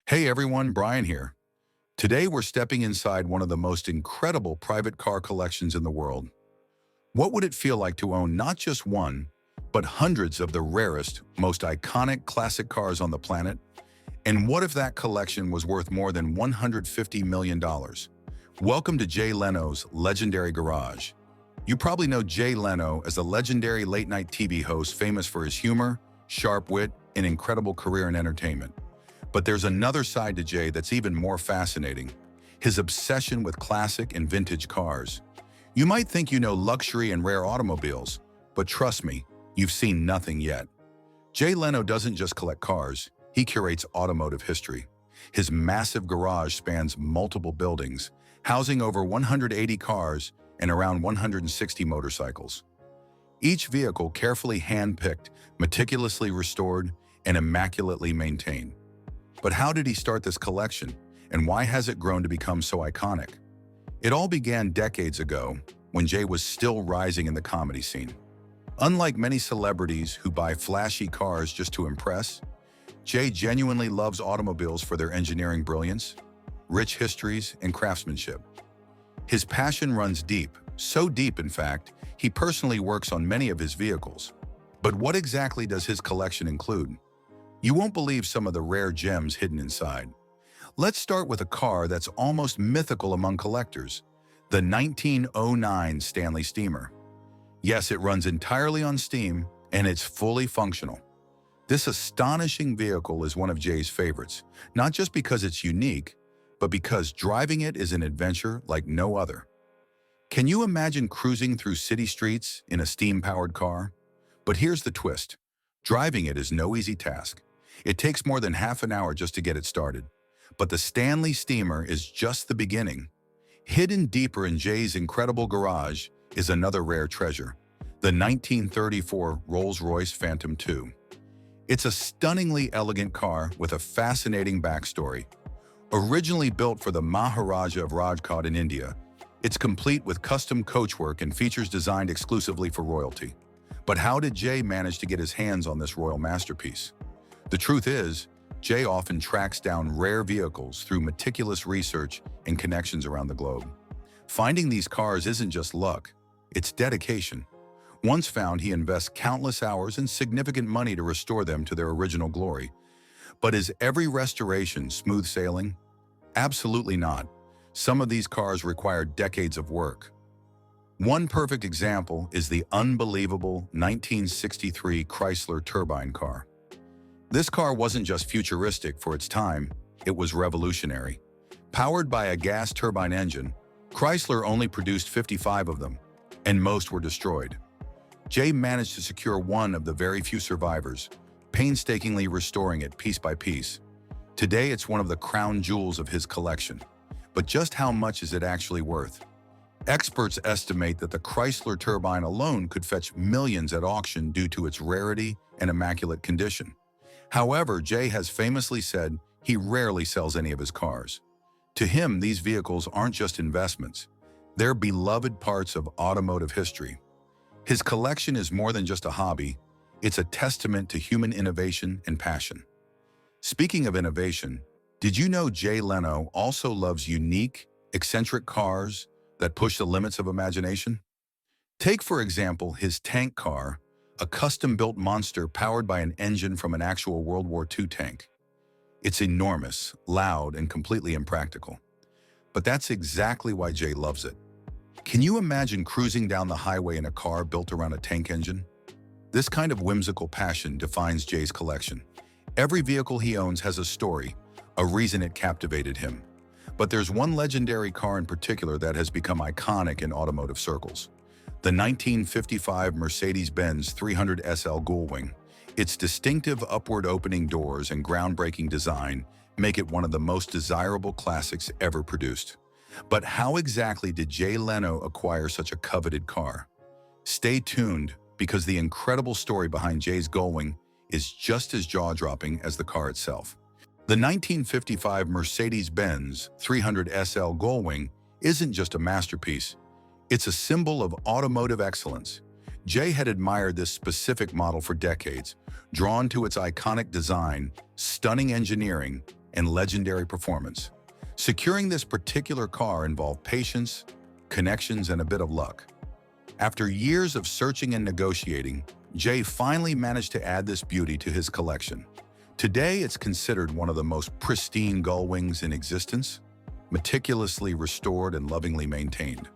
Hey everyone, Brian here. Today we're stepping inside one of the most incredible private car collections in the world. What would it feel like to own not just one, but hundreds of the rarest, most iconic classic cars on the planet? And what if that collection was worth more than $150 million? Welcome to Jay Leno's Legendary Garage. You probably know Jay Leno as the legendary late-night TV host famous for his humor, sharp wit, and incredible career in entertainment. But there's another side to Jay that's even more fascinating: his obsession with classic and vintage cars. You might think you know luxury and rare automobiles, but trust me, you've seen nothing yet. Jay Leno doesn't just collect cars, he curates automotive history. His massive garage spans multiple buildings, housing over 180 cars and around 160 motorcycles. Each vehicle carefully hand-picked, meticulously restored, and immaculately maintained. But how did he start this collection, and why has it grown to become so iconic? It all began decades ago, when Jay was still rising in the comedy scene. Unlike many celebrities who buy flashy cars just to impress, Jay genuinely loves automobiles for their engineering brilliance, rich histories, and craftsmanship. His passion runs deep, so deep in fact, he personally works on many of his vehicles. But what exactly does his collection include? You won't believe some of the rare gems hidden inside. Let's start with a car that's almost mythical among collectors: the 1909 Stanley Steamer. Yes, it runs entirely on steam, and it's fully functional. This astonishing vehicle is one of Jay's favorites, not just because it's unique, but because driving it is an adventure like no other. Can you imagine cruising through city streets in a steam-powered car? But here's the twist: driving it is no easy task. It takes more than half an hour just to get it started. But the Stanley Steamer is just the beginning. Hidden deeper in Jay's incredible garage is another rare treasure: the 1934 Rolls-Royce Phantom II. It's a stunningly elegant car with a fascinating backstory. Originally built for the Maharaja of Rajkot in India, it's complete with custom coachwork and features designed exclusively for royalty. But how did Jay manage to get his hands on this royal masterpiece? The truth is, Jay often tracks down rare vehicles through meticulous research and connections around the globe. Finding these cars isn't just luck, it's dedication. Once found, he invests countless hours and significant money to restore them to their original glory. But is every restoration smooth sailing? Absolutely not. Some of these cars require decades of work. One perfect example is the unbelievable 1963 Chrysler Turbine car. This car wasn't just futuristic for its time, it was revolutionary. Powered by a gas turbine engine, Chrysler only produced 55 of them, and most were destroyed. Jay managed to secure one of the very few survivors, painstakingly restoring it piece by piece. Today, it's one of the crown jewels of his collection. But just how much is it actually worth? Experts estimate that the Chrysler Turbine alone could fetch millions at auction due to its rarity and immaculate condition. However, Jay has famously said he rarely sells any of his cars. To him, these vehicles aren't just investments. They're beloved parts of automotive history. His collection is more than just a hobby. It's a testament to human innovation and passion. Speaking of innovation, did you know Jay Leno also loves unique, eccentric cars that push the limits of imagination? Take, for example, his tank car, a custom-built monster powered by an engine from an actual World War II tank. It's enormous, loud, and completely impractical. But that's exactly why Jay loves it. Can you imagine cruising down the highway in a car built around a tank engine? This kind of whimsical passion defines Jay's collection. Every vehicle he owns has a story, a reason it captivated him. But there's one legendary car in particular that has become iconic in automotive circles: the 1955 Mercedes-Benz 300 SL Gullwing. Its distinctive upward opening doors and groundbreaking design make it one of the most desirable classics ever produced. But how exactly did Jay Leno acquire such a coveted car? Stay tuned, because the incredible story behind Jay's Gullwing is just as jaw-dropping as the car itself. The 1955 Mercedes-Benz 300 SL Gullwing isn't just a masterpiece, it's a symbol of automotive excellence. Jay had admired this specific model for decades, drawn to its iconic design, stunning engineering, and legendary performance. Securing this particular car involved patience, connections, and a bit of luck. After years of searching and negotiating, Jay finally managed to add this beauty to his collection. Today, it's considered one of the most pristine Gullwings in existence, meticulously restored and lovingly maintained.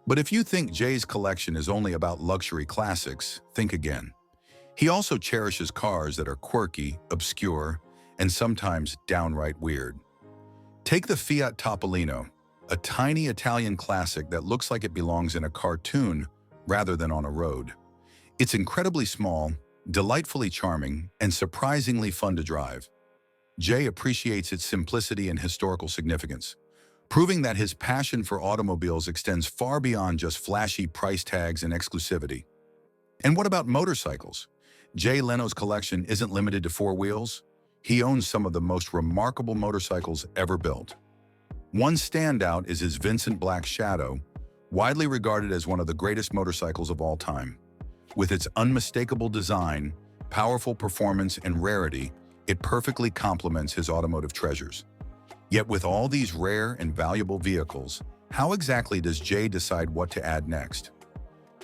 But if you think Jay's collection is only about luxury classics, think again. He also cherishes cars that are quirky, obscure, and sometimes downright weird. Take the Fiat Topolino, a tiny Italian classic that looks like it belongs in a cartoon rather than on a road. It's incredibly small, delightfully charming, and surprisingly fun to drive. Jay appreciates its simplicity and historical significance, proving that his passion for automobiles extends far beyond just flashy price tags and exclusivity. And what about motorcycles? Jay Leno's collection isn't limited to four wheels. He owns some of the most remarkable motorcycles ever built. One standout is his Vincent Black Shadow, widely regarded as one of the greatest motorcycles of all time. With its unmistakable design, powerful performance, and rarity, it perfectly complements his automotive treasures. Yet with all these rare and valuable vehicles, how exactly does Jay decide what to add next?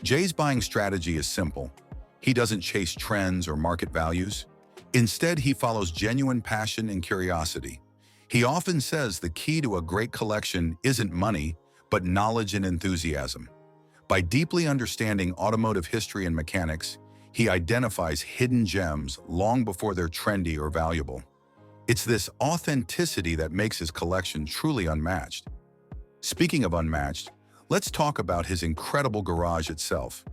Jay's buying strategy is simple. He doesn't chase trends or market values. Instead, he follows genuine passion and curiosity. He often says the key to a great collection isn't money, but knowledge and enthusiasm. By deeply understanding automotive history and mechanics, he identifies hidden gems long before they're trendy or valuable. It's this authenticity that makes his collection truly unmatched. Speaking of unmatched, let's talk about his incredible garage itself.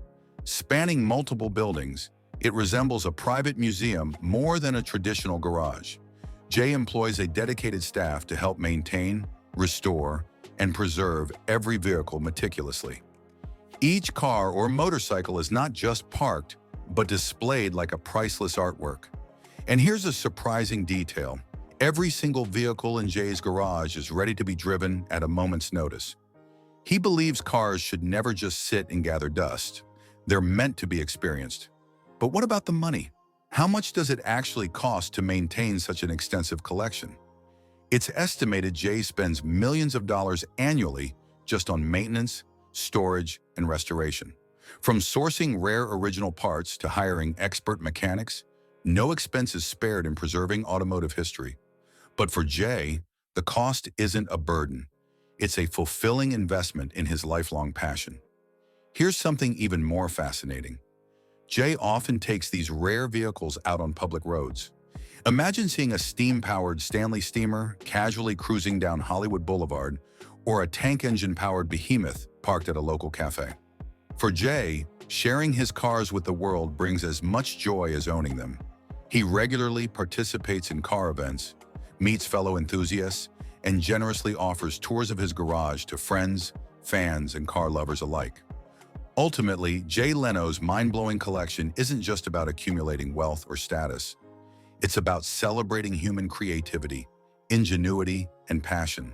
Spanning multiple buildings, it resembles a private museum more than a traditional garage. Jay employs a dedicated staff to help maintain, restore, and preserve every vehicle meticulously. Each car or motorcycle is not just parked, but displayed like a priceless artwork. And here's a surprising detail. Every single vehicle in Jay's garage is ready to be driven at a moment's notice. He believes cars should never just sit and gather dust. They're meant to be experienced. But what about the money? How much does it actually cost to maintain such an extensive collection? It's estimated Jay spends millions of dollars annually just on maintenance, storage, and restoration. From sourcing rare original parts to hiring expert mechanics, no expense is spared in preserving automotive history. But for Jay, the cost isn't a burden. It's a fulfilling investment in his lifelong passion. Here's something even more fascinating. Jay often takes these rare vehicles out on public roads. Imagine seeing a steam-powered Stanley Steamer casually cruising down Hollywood Boulevard, or a tank engine-powered behemoth parked at a local cafe. For Jay, sharing his cars with the world brings as much joy as owning them. He regularly participates in car events, meets fellow enthusiasts, and generously offers tours of his garage to friends, fans, and car lovers alike. Ultimately, Jay Leno's mind-blowing collection isn't just about accumulating wealth or status. It's about celebrating human creativity, ingenuity, and passion.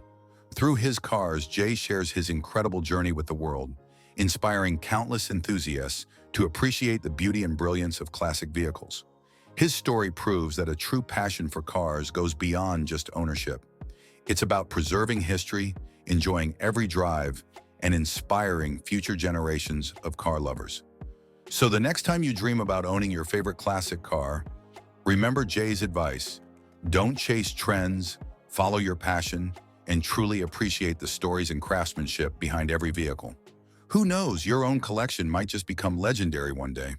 Through his cars, Jay shares his incredible journey with the world, inspiring countless enthusiasts to appreciate the beauty and brilliance of classic vehicles. His story proves that a true passion for cars goes beyond just ownership. It's about preserving history, enjoying every drive, and inspiring future generations of car lovers. So the next time you dream about owning your favorite classic car, remember Jay's advice: don't chase trends, follow your passion, and truly appreciate the stories and craftsmanship behind every vehicle. Who knows, your own collection might just become legendary one day.